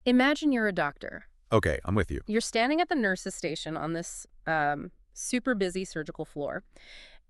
Imagine you're a doctor. Okay, I'm with you. You're standing at the nurse's station on this super busy surgical floor,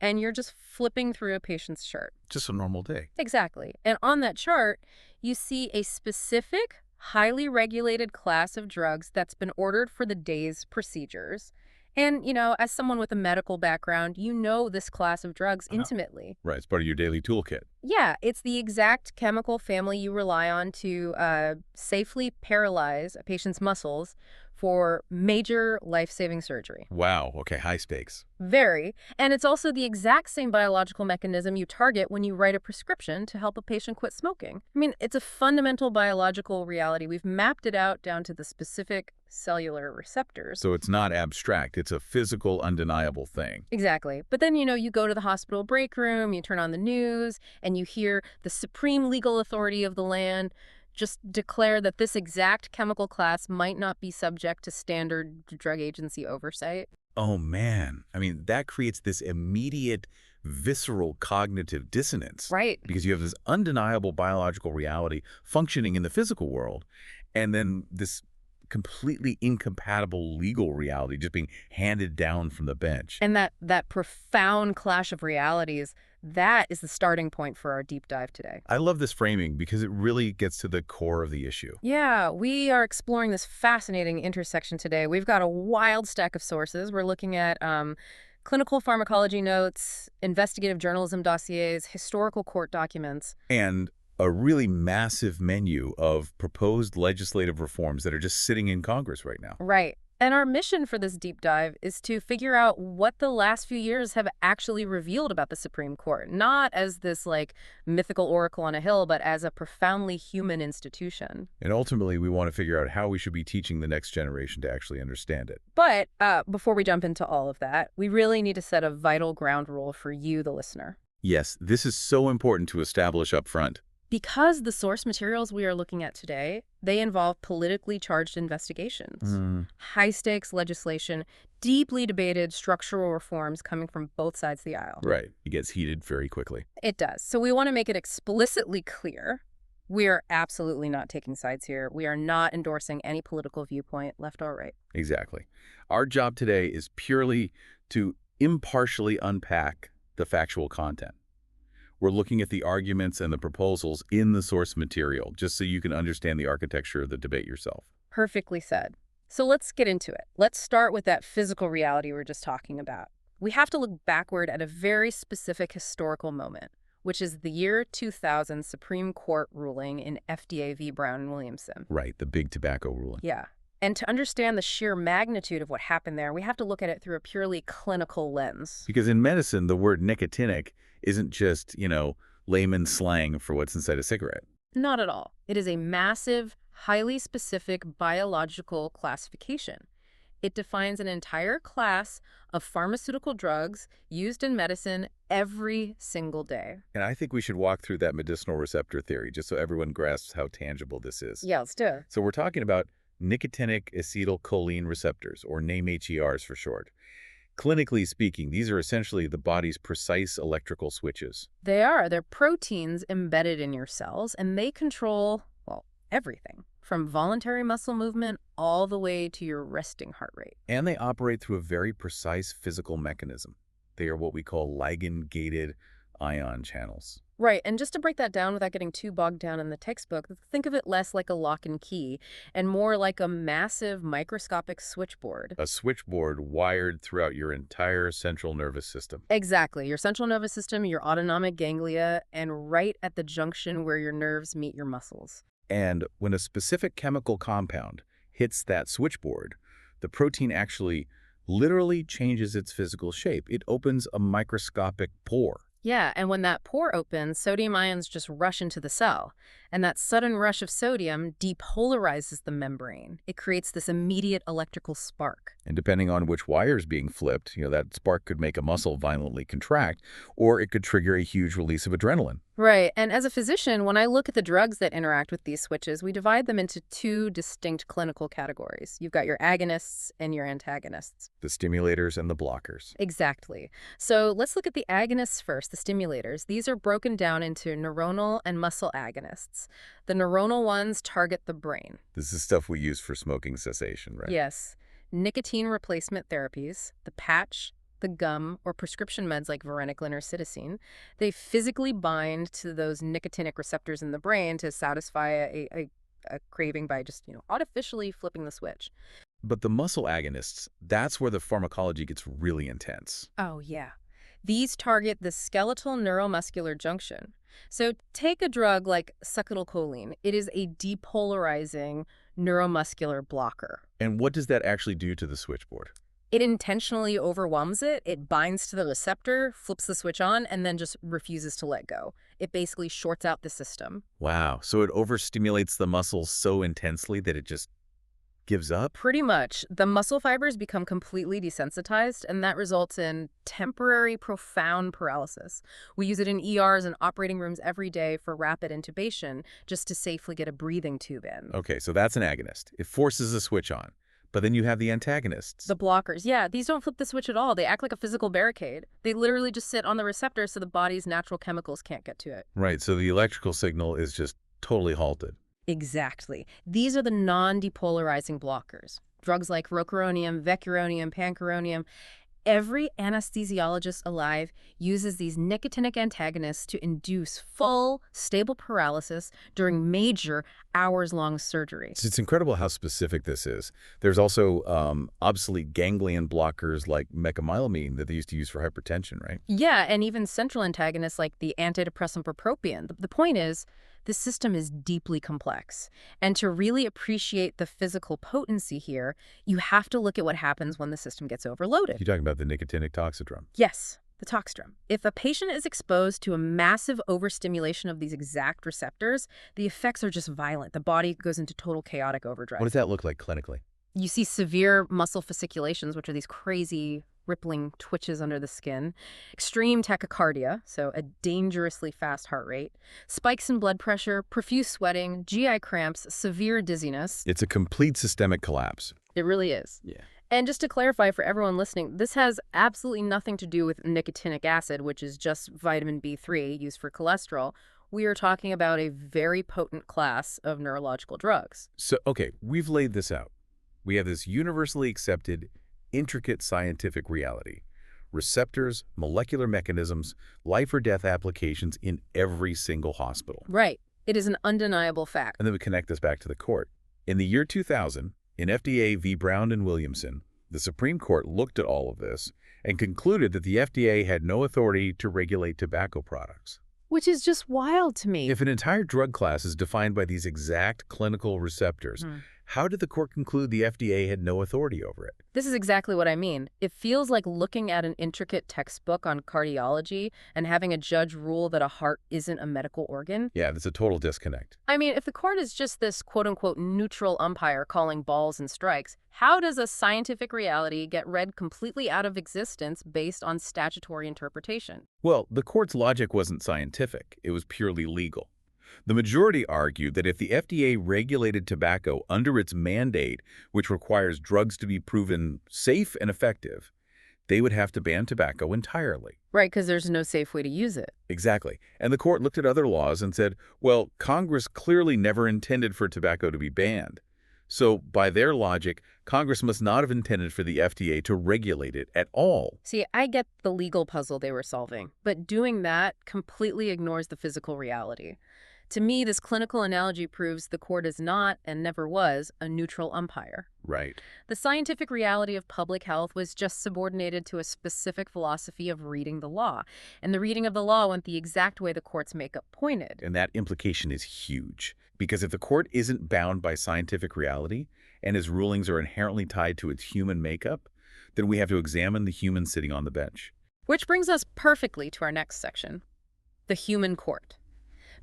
and you're just flipping through a patient's chart. Just a normal day. Exactly. And on that chart, you see a specific, highly regulated class of drugs that's been ordered for the day's procedures. And, as someone with a medical background, you know this class of drugs intimately. Right, it's part of your daily toolkit. Yeah, it's the exact chemical family you rely on to safely paralyze a patient's muscles for major life-saving surgery. Wow, okay, high stakes. Very. And it's also the exact same biological mechanism you target when you write a prescription to help a patient quit smoking. I mean, it's a fundamental biological reality. We've mapped it out down to the specific cellular receptors. So it's not abstract, it's a physical, undeniable thing. Exactly. But then, you go to the hospital break room, you turn on the news, and you hear the supreme legal authority of the land just declare that this exact chemical class might not be subject to standard drug agency oversight. Oh man, I mean, that creates this immediate, visceral cognitive dissonance. Right. Because you have this undeniable biological reality functioning in the physical world, and then this completely incompatible legal reality just being handed down from the bench. And that profound clash of realities, that is the starting point for our deep dive today. I love this framing because it really gets to the core of the issue. Yeah, we are exploring this fascinating intersection today. We've got a wild stack of sources. We're looking at clinical pharmacology notes, investigative journalism dossiers, historical court documents. And a really massive menu of proposed legislative reforms that are just sitting in Congress right now. Right. And our mission for this deep dive is to figure out what the last few years have actually revealed about the Supreme Court, not as this mythical oracle on a hill, but as a profoundly human institution. And ultimately, we want to figure out how we should be teaching the next generation to actually understand it. But before we jump into all of that, we really need to set a vital ground rule for you, the listener. Yes, this is so important to establish up front. Because the source materials we are looking at today, they involve politically charged investigations, high-stakes legislation, deeply debated structural reforms coming from both sides of the aisle. Right. It gets heated very quickly. It does. So we want to make it explicitly clear. We are absolutely not taking sides here. We are not endorsing any political viewpoint, left or right. Exactly. Our job today is purely to impartially unpack the factual content. We're looking at the arguments and the proposals in the source material, just so you can understand the architecture of the debate yourself. Perfectly said. So let's get into it. Let's start with that physical reality we're just talking about. We have to look backward at a very specific historical moment, which is the year 2000 Supreme Court ruling in FDA v. Brown and Williamson. Right, the big tobacco ruling. Yeah. And to understand the sheer magnitude of what happened there, we have to look at it through a purely clinical lens. Because in medicine, the word nicotinic isn't just, layman slang for what's inside a cigarette. Not at all. It is a massive, highly specific biological classification. It defines an entire class of pharmaceutical drugs used in medicine every single day. And I think we should walk through that medicinal receptor theory just so everyone grasps how tangible this is. Yeah, let's do it. So we're talking about nicotinic acetylcholine receptors, or NAME-HERs for short. Clinically speaking, these are essentially the body's precise electrical switches. They are. They're proteins embedded in your cells, and they control, everything, from voluntary muscle movement all the way to your resting heart rate. And they operate through a very precise physical mechanism. They are what we call ligand-gated ion channels. Right, and just to break that down without getting too bogged down in the textbook, think of it less like a lock and key and more like a massive microscopic switchboard. A switchboard wired throughout your entire central nervous system. Exactly, your central nervous system, your autonomic ganglia, and right at the junction where your nerves meet your muscles. And when a specific chemical compound hits that switchboard, the protein actually literally changes its physical shape. It opens a microscopic pore. Yeah, and when that pore opens, sodium ions just rush into the cell. And that sudden rush of sodium depolarizes the membrane. It creates this immediate electrical spark. And depending on which wire is being flipped, that spark could make a muscle violently contract, or it could trigger a huge release of adrenaline. Right, and as a physician, when I look at the drugs that interact with these switches, we divide them into two distinct clinical categories. You've got your agonists and your antagonists. The stimulators and the blockers. Exactly. So let's look at the agonists first. the stimulators, these are broken down into neuronal and muscle agonists. The neuronal ones target the brain. This is stuff we use for smoking cessation, right? Yes. Nicotine replacement therapies, the patch, the gum, or prescription meds like varenicline or cytosine, they physically bind to those nicotinic receptors in the brain to satisfy a craving by just, artificially flipping the switch. But the muscle agonists, that's where the pharmacology gets really intense. Oh, yeah. These target the skeletal neuromuscular junction. So take a drug like acetylcholine. It is a depolarizing neuromuscular blocker. And what does that actually do to the switchboard? It intentionally overwhelms it. It binds to the receptor, flips the switch on, and then just refuses to let go. It basically shorts out the system. Wow, so it overstimulates the muscles so intensely that it just gives up? Pretty much. The muscle fibers become completely desensitized, and that results in temporary, profound paralysis. We use it in ERs and operating rooms every day for rapid intubation just to safely get a breathing tube in. Okay, so that's an agonist. It forces a switch on. But then you have the antagonists. The blockers. Yeah, these don't flip the switch at all. They act like a physical barricade. They literally just sit on the receptor so the body's natural chemicals can't get to it. Right, so the electrical signal is just totally halted. Exactly. These are the non-depolarizing blockers. Drugs like rocuronium, vecuronium, pancuronium. Every anesthesiologist alive uses these nicotinic antagonists to induce full, stable paralysis during major, hours-long surgery. It's incredible how specific this is. There's also obsolete ganglion blockers like mecamylamine that they used to use for hypertension, right? Yeah, and even central antagonists like the antidepressant bupropion. The point is, the system is deeply complex. And to really appreciate the physical potency here, you have to look at what happens when the system gets overloaded. You're talking about the nicotinic toxidrome. Yes, the toxidrome. If a patient is exposed to a massive overstimulation of these exact receptors, the effects are just violent. The body goes into total chaotic overdrive. What does that look like clinically? You see severe muscle fasciculations, which are these crazy rippling twitches under the skin, extreme tachycardia, so a dangerously fast heart rate, spikes in blood pressure, profuse sweating, GI cramps, severe dizziness. It's a complete systemic collapse. It really is. Yeah. And just to clarify for everyone listening, this has absolutely nothing to do with nicotinic acid, which is just vitamin B3 used for cholesterol. We are talking about a very potent class of neurological drugs. So, okay, we've laid this out. We have this universally accepted, intricate scientific reality. Receptors, molecular mechanisms, life or death applications in every single hospital. Right. It is an undeniable fact. And then we connect this back to the court. In the year 2000, in FDA v. Brown and Williamson, the Supreme Court looked at all of this and concluded that the FDA had no authority to regulate tobacco products. Which is just wild to me. If an entire drug class is defined by these exact clinical receptors, how did the court conclude the FDA had no authority over it? This is exactly what I mean. It feels like looking at an intricate textbook on cardiology and having a judge rule that a heart isn't a medical organ. Yeah, that's a total disconnect. I mean, if the court is just this quote-unquote neutral umpire calling balls and strikes, how does a scientific reality get read completely out of existence based on statutory interpretation? Well, the court's logic wasn't scientific. It was purely legal. The majority argued that if the FDA regulated tobacco under its mandate, which requires drugs to be proven safe and effective, they would have to ban tobacco entirely. Right, because there's no safe way to use it. Exactly. And the court looked at other laws and said, well, Congress clearly never intended for tobacco to be banned. So, by their logic, Congress must not have intended for the FDA to regulate it at all. See, I get the legal puzzle they were solving, but doing that completely ignores the physical reality. To me, this clinical analogy proves the court is not, and never was, a neutral umpire. Right. The scientific reality of public health was just subordinated to a specific philosophy of reading the law. And the reading of the law went the exact way the court's makeup pointed. And that implication is huge. Because if the court isn't bound by scientific reality, and its rulings are inherently tied to its human makeup, then we have to examine the human sitting on the bench. Which brings us perfectly to our next section, the human court.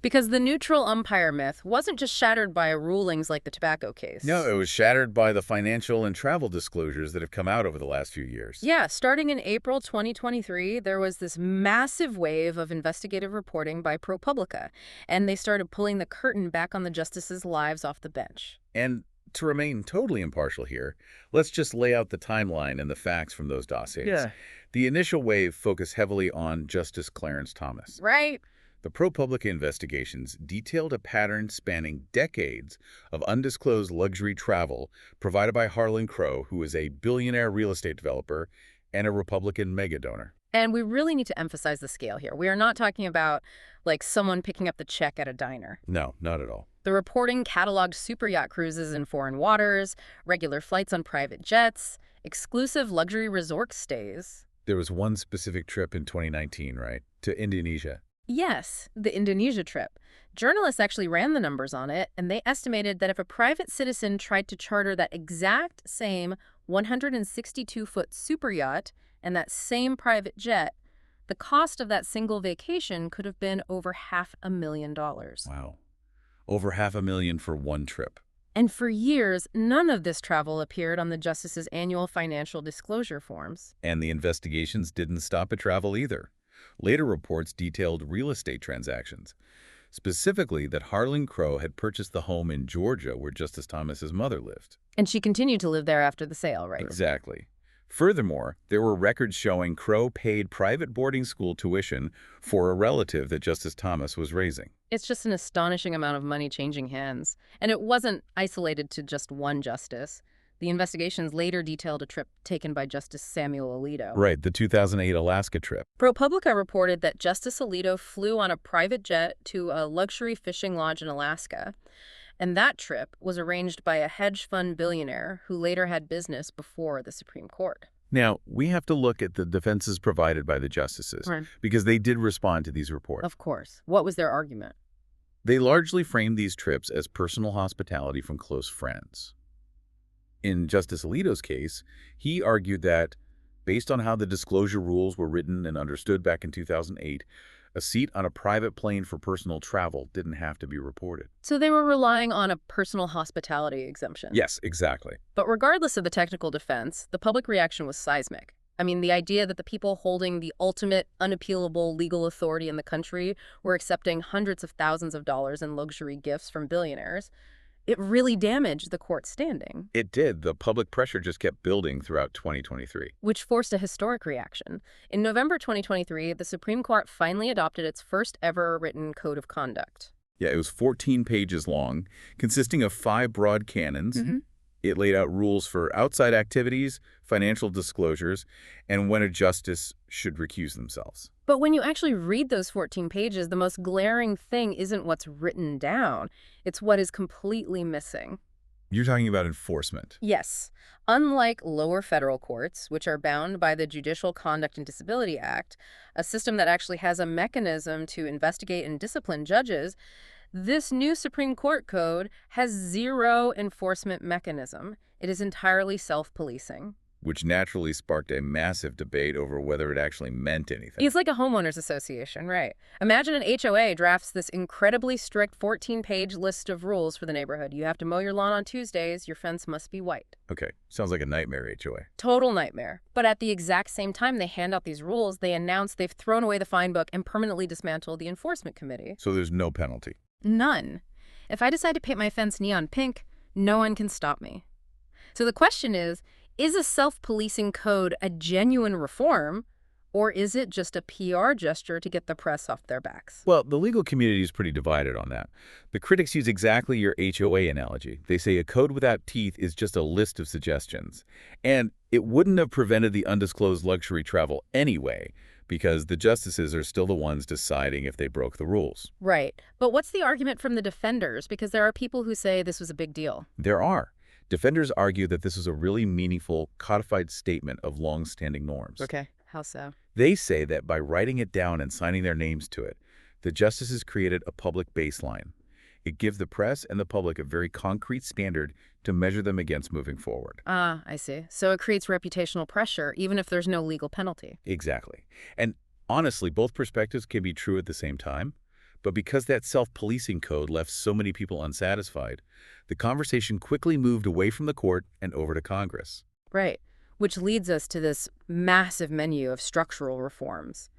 Because the neutral umpire myth wasn't just shattered by rulings like the tobacco case. No, it was shattered by the financial and travel disclosures that have come out over the last few years. Yeah, starting in April 2023, there was this massive wave of investigative reporting by ProPublica, and they started pulling the curtain back on the justices' lives off the bench. And to remain totally impartial here, let's just lay out the timeline and the facts from those dossiers. Yeah. The initial wave focused heavily on Justice Clarence Thomas. Right. The ProPublica investigations detailed a pattern spanning decades of undisclosed luxury travel provided by Harlan Crow, who is a billionaire real estate developer and a Republican mega-donor. And we really need to emphasize the scale here. We are not talking about, like, someone picking up the check at a diner. No, not at all. The reporting cataloged super yacht cruises in foreign waters, regular flights on private jets, exclusive luxury resort stays. There was one specific trip in 2019, right, to Indonesia. Yes, the Indonesia trip. Journalists actually ran the numbers on it, and they estimated that if a private citizen tried to charter that exact same 162-foot super yacht and that same private jet, the cost of that single vacation could have been over $500,000. Wow. Over $500,000 for one trip. And for years, none of this travel appeared on the justice's annual financial disclosure forms. And the investigations didn't stop at travel either. Later reports detailed real estate transactions, specifically that Harlan Crow had purchased the home in Georgia where Justice Thomas's mother lived. And she continued to live there after the sale, right? Exactly. Furthermore, there were records showing Crow paid private boarding school tuition for a relative that Justice Thomas was raising. It's just an astonishing amount of money changing hands. And it wasn't isolated to just one justice. The investigations later detailed a trip taken by Justice Samuel Alito. Right, the 2008 Alaska trip. ProPublica reported that Justice Alito flew on a private jet to a luxury fishing lodge in Alaska. And that trip was arranged by a hedge fund billionaire who later had business before the Supreme Court. Now, we have to look at the defenses provided by the justices, Right. because they did respond to these reports. Of course. What was their argument? They largely framed these trips as personal hospitality from close friends. In Justice Alito's case, he argued that, based on how the disclosure rules were written and understood back in 2008, a seat on a private plane for personal travel didn't have to be reported. So they were relying on a personal hospitality exemption. Yes, exactly. But regardless of the technical defense, the public reaction was seismic. I mean, the idea that the people holding the ultimate, unappealable legal authority in the country were accepting hundreds of thousands of dollars in luxury gifts from billionaires, it really damaged the court's standing. It did. The public pressure just kept building throughout 2023. Which forced a historic reaction. In November 2023, the Supreme Court finally adopted its first ever written code of conduct. Yeah, it was 14 pages long, consisting of 5 broad canons. It laid out rules for outside activities, financial disclosures, and when a justice should recuse themselves. But when you actually read those 14 pages, the most glaring thing isn't what's written down. It's what is completely missing. You're talking about enforcement. Yes. Unlike lower federal courts, which are bound by the Judicial Conduct and Disability Act, a system that actually has a mechanism to investigate and discipline judges, this new Supreme Court code has zero enforcement mechanism. It is entirely self-policing. Which naturally sparked a massive debate over whether it actually meant anything. It's like a homeowners association, right? Imagine an HOA drafts this incredibly strict 14-page list of rules for the neighborhood. You have to mow your lawn on Tuesdays. Your fence must be white. Okay, sounds like a nightmare HOA. Total nightmare. But at the exact same time they hand out these rules, they announce they've thrown away the fine book and permanently dismantled the enforcement committee. So there's no penalty. None. If I decide to paint my fence neon pink, no one can stop me. So the question is a self-policing code a genuine reform, or is it just a PR gesture to get the press off their backs? Well, the legal community is pretty divided on that. The critics use exactly your HOA analogy. They say a code without teeth is just a list of suggestions. And it wouldn't have prevented the undisclosed luxury travel anyway, because the justices are still the ones deciding if they broke the rules. Right. But what's the argument from the defenders? Because there are people who say this was a big deal. There are. Defenders argue that this is a really meaningful, codified statement of long-standing norms. Okay. How so? They say that by writing it down and signing their names to it, the justices created a public baseline. It gives the press and the public a very concrete standard to measure them against moving forward. Ah, I see. So it creates reputational pressure, even if there's no legal penalty. Exactly. And honestly, both perspectives can be true at the same time. But because that self-policing code left so many people unsatisfied, the conversation quickly moved away from the court and over to Congress. Right. Which leads us to this massive menu of structural reforms.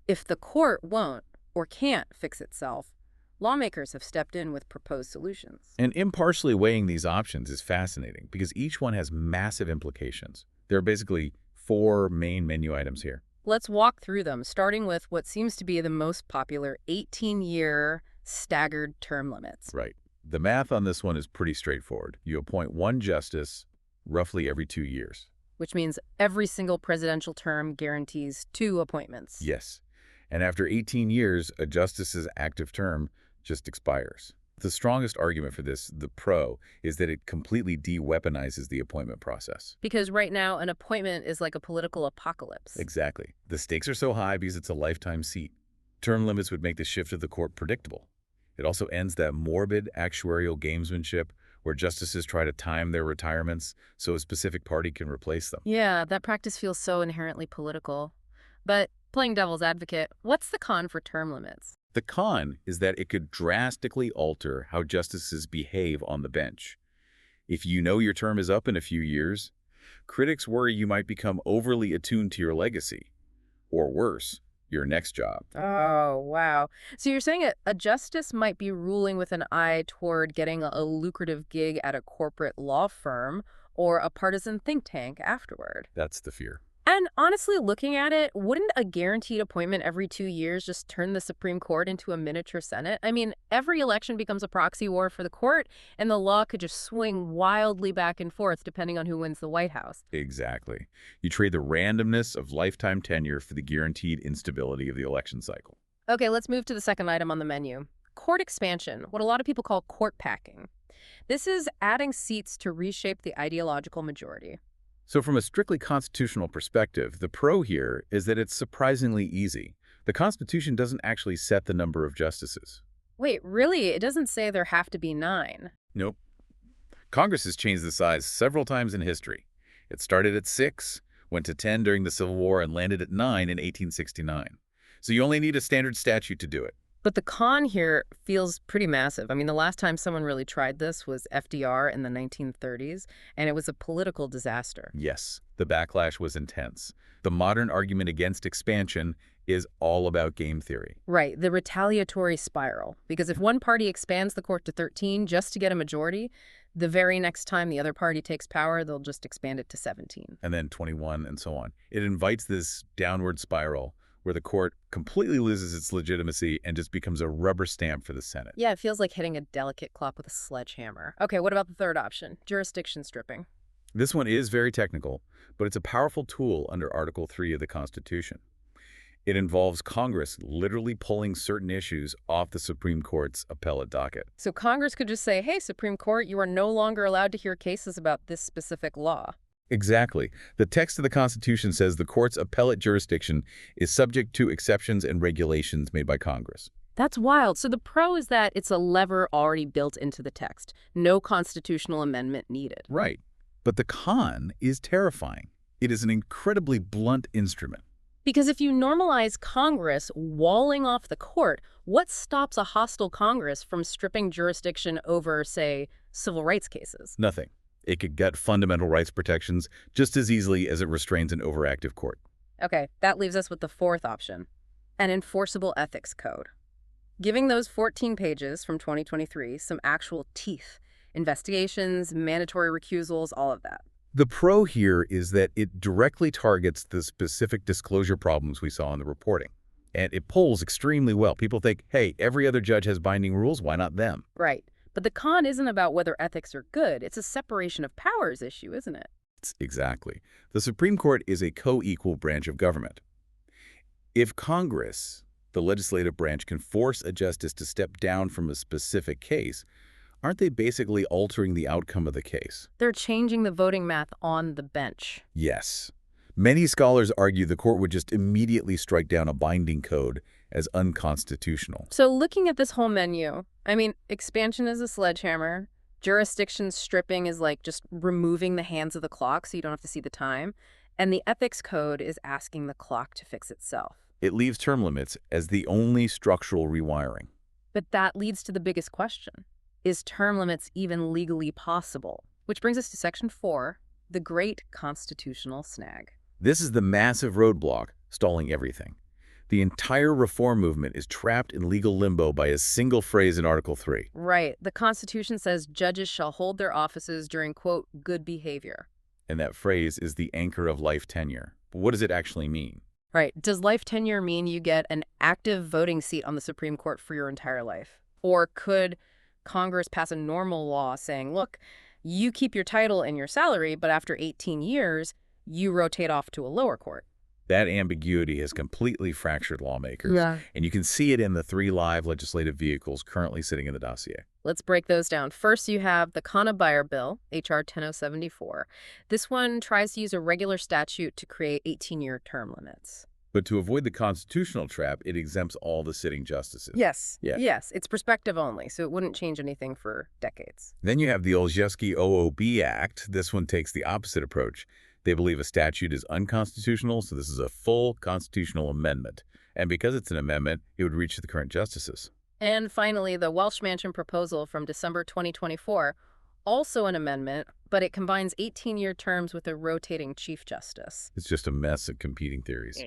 If the court won't or can't fix itself, Lawmakers have stepped in with proposed solutions. And impartially weighing these options is fascinating because each one has massive implications. There are basically 4 main menu items here. Let's walk through them, starting with what seems to be the most popular 18-year staggered term limits. Right. The math on this one is pretty straightforward. You appoint one justice roughly every 2 years. Which means every single presidential term guarantees 2 appointments. Yes. And after 18 years, a justice's active term just expires. The strongest argument for this, the pro, is that it completely de-weaponizes the appointment process. Because right now, an appointment is like a political apocalypse. Exactly. The stakes are so high because it's a lifetime seat. Term limits would make the shift of the court predictable. It also ends that morbid actuarial gamesmanship where justices try to time their retirements so a specific party can replace them. Yeah, that practice feels so inherently political. But playing devil's advocate, what's the con for term limits? The con is that it could drastically alter how justices behave on the bench. If you know your term is up in a few years, critics worry you might become overly attuned to your legacy, or worse, your next job. Oh, wow. So you're saying a justice might be ruling with an eye toward getting a lucrative gig at a corporate law firm or a partisan think tank afterward. That's the fear. And honestly, looking at it, wouldn't a guaranteed appointment every 2 years just turn the Supreme Court into a miniature Senate? I mean, every election becomes a proxy war for the court, and the law could just swing wildly back and forth depending on who wins the White House. Exactly. You trade the randomness of lifetime tenure for the guaranteed instability of the election cycle. Okay, let's move to the second item on the menu. Court expansion, what a lot of people call court packing. This is adding seats to reshape the ideological majority. So from a strictly constitutional perspective, the pro here is that it's surprisingly easy. The Constitution doesn't actually set the number of justices. Wait, really? It doesn't say there have to be 9. Nope. Congress has changed the size several times in history. It started at 6, went to 10 during the Civil War, and landed at 9 in 1869. So you only need a standard statute to do it. But the con here feels pretty massive. I mean, the last time someone really tried this was FDR in the 1930s, and it was a political disaster. Yes, the backlash was intense. The modern argument against expansion is all about game theory. Right, the retaliatory spiral. Because if one party expands the court to 13 just to get a majority, the very next time the other party takes power, they'll just expand it to 17. And then 21 and so on. It invites this downward spiral where the court completely loses its legitimacy and just becomes a rubber stamp for the Senate. Yeah, it feels like hitting a delicate clock with a sledgehammer. Okay, what about the third option? Jurisdiction stripping. This one is very technical, but it's a powerful tool under Article 3 of the Constitution. It involves Congress literally pulling certain issues off the Supreme Court's appellate docket. So Congress could just say, hey, Supreme Court, you are no longer allowed to hear cases about this specific law. Exactly. The text of the Constitution says the court's appellate jurisdiction is subject to exceptions and regulations made by Congress. That's wild. So the pro is that it's a lever already built into the text. No constitutional amendment needed. Right. But the con is terrifying. It is an incredibly blunt instrument. Because if you normalize Congress walling off the court, what stops a hostile Congress from stripping jurisdiction over, say, civil rights cases? Nothing. It could gut fundamental rights protections just as easily as it restrains an overactive court. Okay, that leaves us with the fourth option, an enforceable ethics code. Giving those 14 pages from 2023 some actual teeth, investigations, mandatory recusals, all of that. The pro here is that it directly targets the specific disclosure problems we saw in the reporting. And it polls extremely well. People think, hey, every other judge has binding rules, why not them? Right. But the con isn't about whether ethics are good. It's a separation of powers issue, isn't it? Exactly. The Supreme Court is a co-equal branch of government. If Congress, the legislative branch, can force a justice to step down from a specific case, aren't they basically altering the outcome of the case? They're changing the voting math on the bench. Yes. Many scholars argue the court would just immediately strike down a binding code as unconstitutional. So looking at this whole menu, I mean, expansion is a sledgehammer. Jurisdiction stripping is like just removing the hands of the clock so you don't have to see the time. And the ethics code is asking the clock to fix itself. It leaves term limits as the only structural rewiring. But that leads to the biggest question. Is term limits even legally possible? Which brings us to Section 4, the great constitutional snag. This is the massive roadblock stalling everything. The entire reform movement is trapped in legal limbo by a single phrase in Article 3. Right. The Constitution says judges shall hold their offices during, quote, good behavior. And that phrase is the anchor of life tenure. But what does it actually mean? Right. Does life tenure mean you get an active voting seat on the Supreme Court for your entire life? Or could Congress pass a normal law saying, look, you keep your title and your salary, but after 18 years, you rotate off to a lower court? That ambiguity has completely fractured lawmakers. Yeah. And you can see it in the 3 live legislative vehicles currently sitting in the dossier. Let's break those down. First, you have the Khanna bill, H.R. 10074. This one tries to use a regular statute to create 18-year term limits. But to avoid the constitutional trap, it exempts all the sitting justices. Yes. Yeah. Yes. It's perspective only, so it wouldn't change anything for decades. Then you have the Olszewski ROBE Act. This one takes the opposite approach. They believe a statute is unconstitutional, so this is a full constitutional amendment. And because it's an amendment, it would reach the current justices. And finally, the Welch Manchin proposal from December 2024, also an amendment, but it combines 18-year terms with a rotating Chief Justice. It's just a mess of competing theories.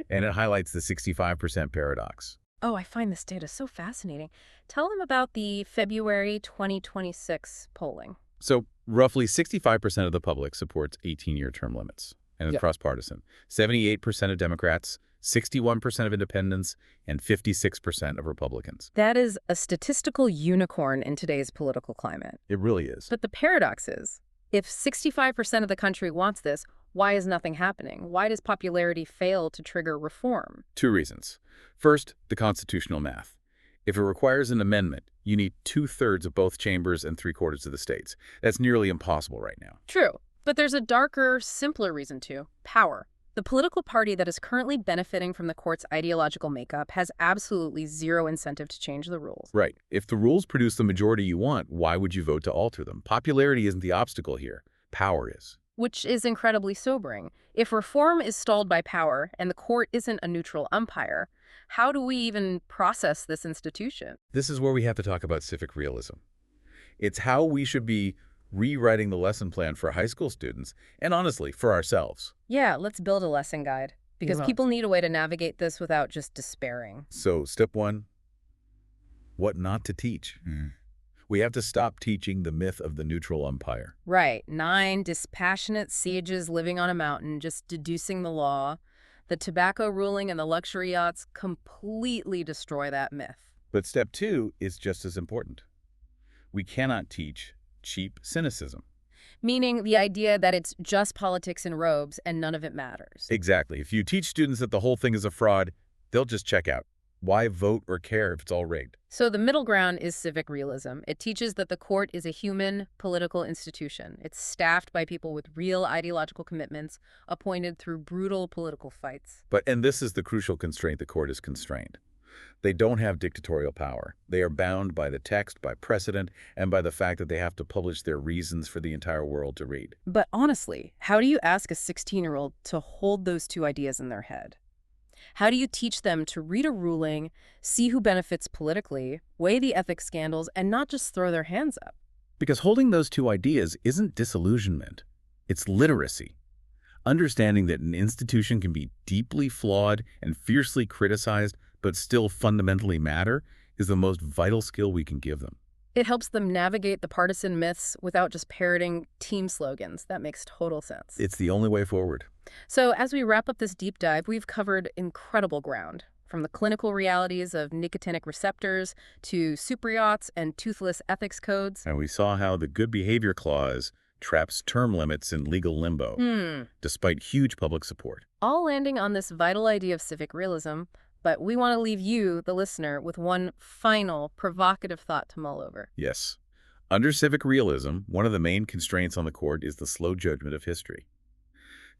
And it highlights the 65% paradox. Oh, I find this data so fascinating. Tell them about the February 2026 polling. So roughly 65% of the public supports 18-year term limits, and it's cross-partisan. 78% of Democrats, 61% of independents, and 56% of Republicans. That is a statistical unicorn in today's political climate. It really is. But the paradox is, if 65% of the country wants this, why is nothing happening? Why does popularity fail to trigger reform? 2 reasons. First, the constitutional math. If it requires an amendment, you need 2/3 of both chambers and 3/4 of the states. That's nearly impossible right now. True. But there's a darker, simpler reason too: power. The political party that is currently benefiting from the court's ideological makeup has absolutely zero incentive to change the rules. Right. If the rules produce the majority you want, why would you vote to alter them? Popularity isn't the obstacle here. Power is. Which is incredibly sobering. If reform is stalled by power and the court isn't a neutral umpire, how do we even process this institution? This is where we have to talk about civic realism. It's how we should be rewriting the lesson plan for high school students, and honestly, for ourselves. Yeah, let's build a lesson guide, because people need a way to navigate this without just despairing. So, step 1, what not to teach. We have to stop teaching the myth of the neutral umpire. Right. 9 dispassionate sages living on a mountain, just deducing the law. The tobacco ruling and the luxury yachts completely destroy that myth. But step 2 is just as important. We cannot teach cheap cynicism. Meaning the idea that it's just politics and robes and none of it matters. Exactly. If you teach students that the whole thing is a fraud, they'll just check out. Why vote or care if it's all rigged? So the middle ground is civic realism. It teaches that the court is a human political institution. It's staffed by people with real ideological commitments, appointed through brutal political fights. And this is the crucial constraint: the court is constrained. They don't have dictatorial power. They are bound by the text, by precedent, and by the fact that they have to publish their reasons for the entire world to read. But honestly, how do you ask a 16-year-old to hold those two ideas in their head? How do you teach them to read a ruling, see who benefits politically, weigh the ethics scandals, and not just throw their hands up? Because holding those two ideas isn't disillusionment. It's literacy. Understanding that an institution can be deeply flawed and fiercely criticized but still fundamentally matter is the most vital skill we can give them. It helps them navigate the partisan myths without just parroting team slogans. That makes total sense. It's the only way forward. So as we wrap up this deep dive, we've covered incredible ground, from the clinical realities of nicotinic receptors to super yachts and toothless ethics codes. And we saw how the good behavior clause traps term limits in legal limbo, despite huge public support. All landing on this vital idea of civic realism, but we want to leave you, the listener, with one final provocative thought to mull over. Yes. Under civic realism, one of the main constraints on the court is the slow judgment of history.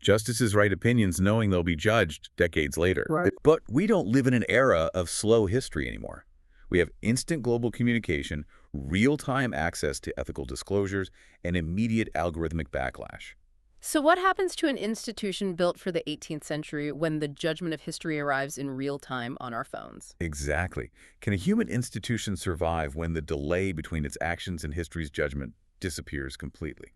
Justices write opinions knowing they'll be judged decades later. Right. But we don't live in an era of slow history anymore. We have instant global communication, real-time access to ethical disclosures, and immediate algorithmic backlash. So what happens to an institution built for the 18th century when the judgment of history arrives in real time on our phones? Exactly. Can a human institution survive when the delay between its actions and history's judgment disappears completely?